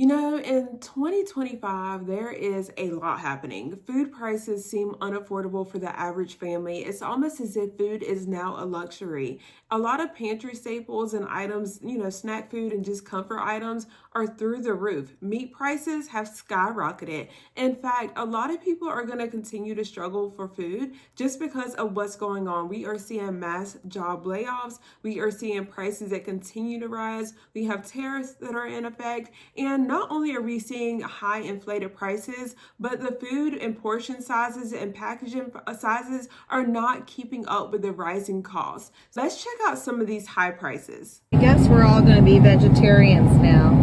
You know, in 2025, there is a lot happening. Food prices seem unaffordable for the average family. It's almost as if food is now a luxury. A lot of pantry staples and items, snack food and just comfort items are through the roof. Meat prices have skyrocketed. In fact, a lot of people are going to continue to struggle for food just because of what's going on. We are seeing mass job layoffs. We are seeing prices that continue to rise. We have tariffs that are in effect. And not only are we seeing high inflated prices, but the food and portion sizes and packaging sizes are not keeping up with the rising costs. So let's check out some of these high prices. I guess we're all going to be vegetarians now.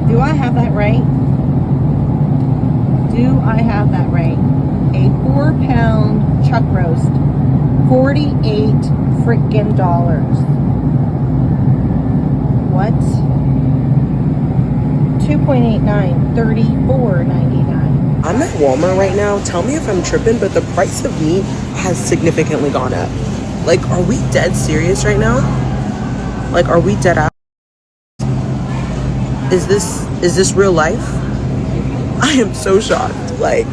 Do I have that right? Do I have that right? A 4-pound chuck roast, 48 freaking dollars. What? 2.89, $34.99. I'm at Walmart right now. Tell me if I'm tripping, but the price of meat has significantly gone up. Like, are we dead serious right now? Like, are we dead out? Is this real life? I am so shocked. Like,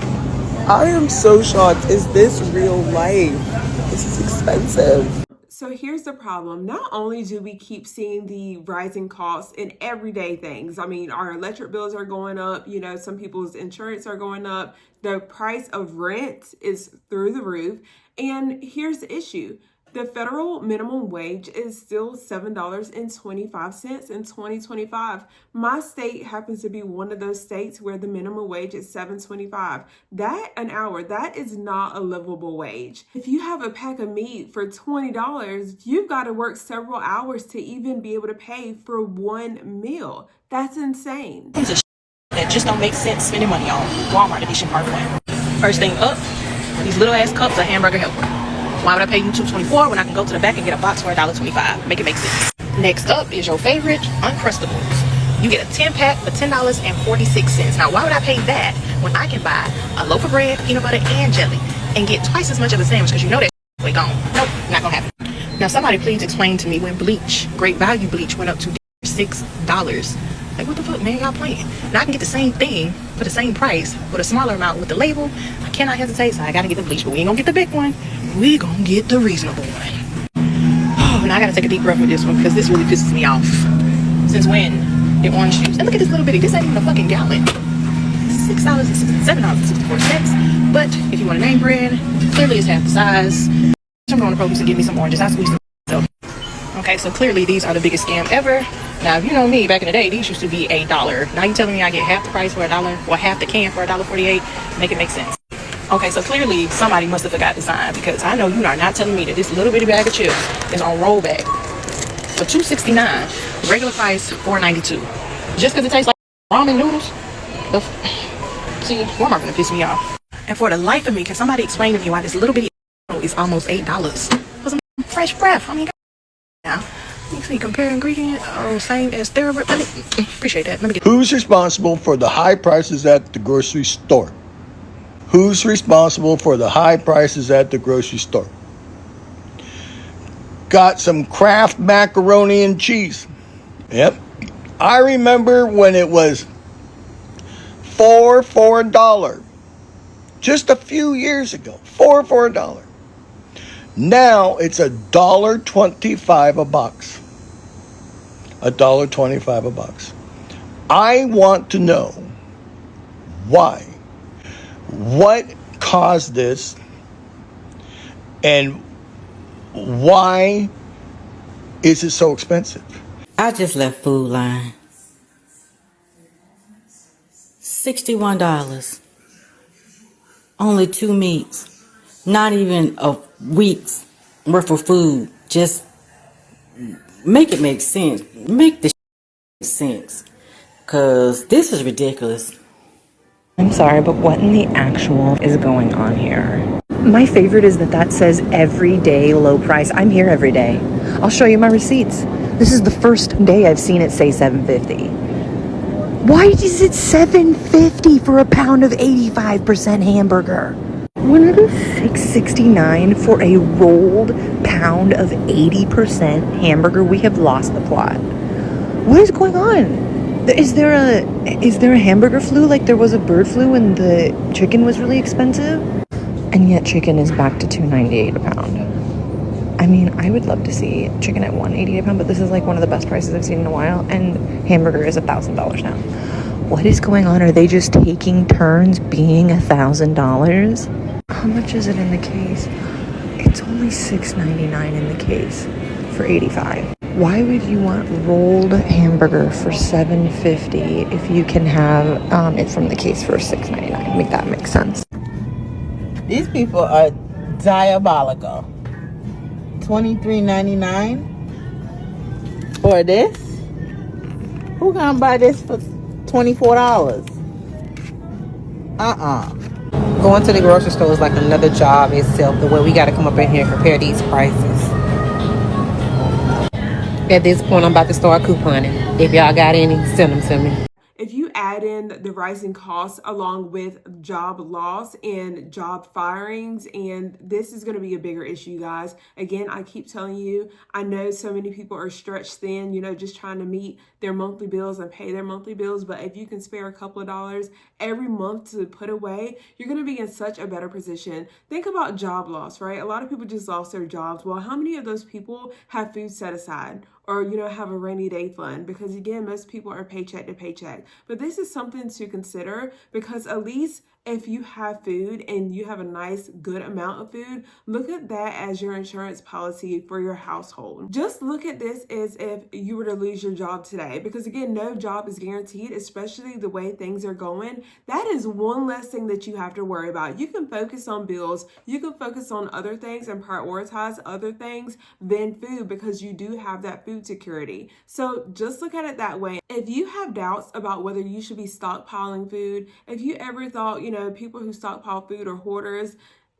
I am so shocked. Is this real life? This is expensive. So here's the problem. Not only do we keep seeing the rising costs in everyday things, I mean, our electric bills are going up, some people's insurance are going up, the price of rent is through the roof. And here's the issue. The federal minimum wage is still $7.25 in 2025. My state happens to be one of those states where the minimum wage is $7.25. That an hour, that is not a livable wage. If you have a pack of meat for $20, you've got to work several hours to even be able to pay for one meal. That's insane. That just don't make sense spending money on Walmart Edition Part 1. First thing up, these little ass cups of hamburger helper. Why would I pay you $2.24 when I can go to the back and get a box for $1.25? Make it make sense. Next up is your favorite Uncrustables. You get a 10-pack for $10.46. Now, why would I pay that when I can buy a loaf of bread, peanut butter, and jelly and get twice as much of a sandwich because you know that way gone? Nope, not gonna happen. Now, somebody please explain to me when bleach, Great Value bleach, went up to $6. Like, what the fuck, man? Y'all playing. Now I can get the same thing for the same price with a smaller amount with the label. I cannot hesitate, so I gotta get the bleach, but we ain't gonna get the big one. We gonna get the reasonable one. Oh, now I gotta take a deep breath with this one because this really pisses me off. Since when did orange juice? And look at this little bitty. This ain't even a fucking gallon. $7.64. But if you want a name brand, clearly it's half the size. I'm going to Produce and get me some oranges. I squeezed them myself. Okay, so clearly these are the biggest scam ever. Now, if you know me, back in the day, these used to be $1. Now you telling me I get half the price for $1, or half the can for $1.48? Make it make sense. Okay, so clearly somebody must have forgot the sign, because I know you are not telling me that this little bitty bag of chips is on rollback for $2.69, regular price $4.92, just because it tastes like ramen noodles. See, Walmart gonna piss me off. And for the life of me, can somebody explain to me why this little bitty is almost $8 for some fresh breath? I mean, now. You see, compare ingredient, same as Therapy. Appreciate that. Let me get. Who's responsible for the high prices at the grocery store? Who's responsible for the high prices at the grocery store? Got some Kraft macaroni and cheese. Yep. I remember when it was $4 for $1. Just a few years ago. $4 for $1. Now it's $1.25 a box. $1.25 a box. I want to know why. What caused this? And why is it so expensive? I just left Food Line. $61. Only 2 meats. Not even a week's worth of food. Just make it make sense. Make the make sense. Because this is ridiculous. I'm sorry, but what in the actual is going on here? My favorite is that says everyday low price. I'm here every day. I'll show you my receipts. This is the first day I've seen it say $7.50. Why is it $7.50 for a pound of 85% hamburger? When it is $6.69 for a rolled pound of 80% hamburger, we have lost the plot. What is going on? Is there a hamburger flu like there was a bird flu when the chicken was really expensive? And yet chicken is back to $2.98 a pound. I mean, I would love to see chicken at $1.88 a pound, but this is like one of the best prices I've seen in a while, and hamburger is $1,000 now. What is going on? Are they just taking turns being $1,000? How much is it in the case? It's only $6.99 in the case for 85. Why would you want rolled hamburger for $7.50 if you can have it from the case for $6.99? Make that make sense. These people are diabolical. $23.99 for this? Who gonna buy this for $24? Going to the grocery store is like another job itself. The way we got to come up in here and compare these prices. At this point, I'm about to start couponing. If y'all got any, send them to me. If you add in the rising costs along with job loss and job firings, and this is going to be a bigger issue, you guys. Again, I keep telling you, I know so many people are stretched thin, you know, just trying to meet their monthly bills and pay their monthly bills. But if you can spare a couple of dollars every month to put away, you're going to be in such a better position. Think about job loss, right? A lot of people just lost their jobs. Well, how many of those people have food set aside? Or, you know, have a rainy day fund? Because again, most people are paycheck to paycheck. But this is something to consider, because at least if you have food and you have a nice, good amount of food, look at that as your insurance policy for your household. Just look at this as if you were to lose your job today, because again, no job is guaranteed, especially the way things are going. That is one less thing that you have to worry about. You can focus on bills, you can focus on other things and prioritize other things than food, because you do have that food security. So just look at it that way. If you have doubts about whether you should be stockpiling food, if you ever thought, you know, people who stockpile food are hoarders,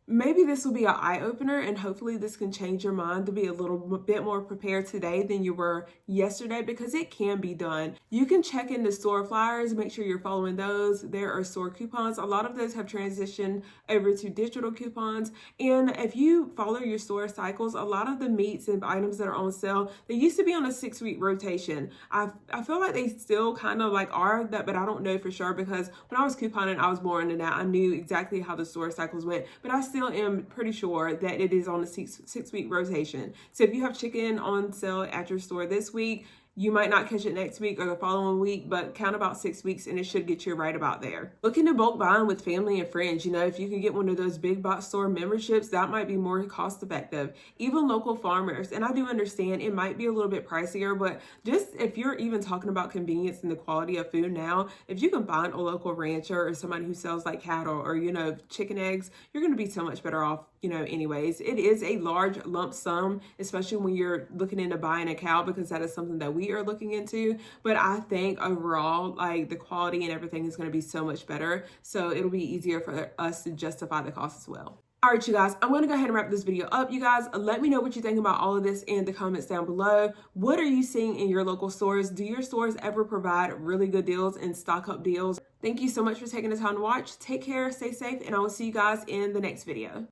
maybe this will be an eye-opener, and hopefully this can change your mind to be a little bit more prepared today than you were yesterday, because it can be done. You can check in the store flyers, make sure you're following those. There are store coupons. A lot of those have transitioned over to digital coupons. And if you follow your store cycles, a lot of the meats and items that are on sale, they used to be on a 6-week rotation. I feel like they still kind of like are that, but I don't know for sure, because when I was couponing, I was more into that. I knew exactly how the store cycles went, but I still am pretty sure that it is on a 6-week rotation. So if you have chicken on sale at your store this week, you might not catch it next week or the following week, but count about 6 weeks and it should get you right about there. Look into bulk buying with family and friends. You know, if you can get one of those big box store memberships, that might be more cost effective. Even local farmers, and I do understand it might be a little bit pricier, but just if you're even talking about convenience and the quality of food now, if you can find a local rancher or somebody who sells like cattle or, you know, chicken eggs, you're going to be so much better off, you know, anyways. It is a large lump sum, especially when you're looking into buying a cow, because that is something that we are looking into. But I think overall, like, the quality and everything is going to be so much better. So it'll be easier for us to justify the cost as well. All right, you guys, I'm going to go ahead and wrap this video up. You guys, let me know what you think about all of this in the comments down below. What are you seeing in your local stores? Do your stores ever provide really good deals and stock up deals? Thank you so much for taking the time to watch. Take care, stay safe, and I will see you guys in the next video.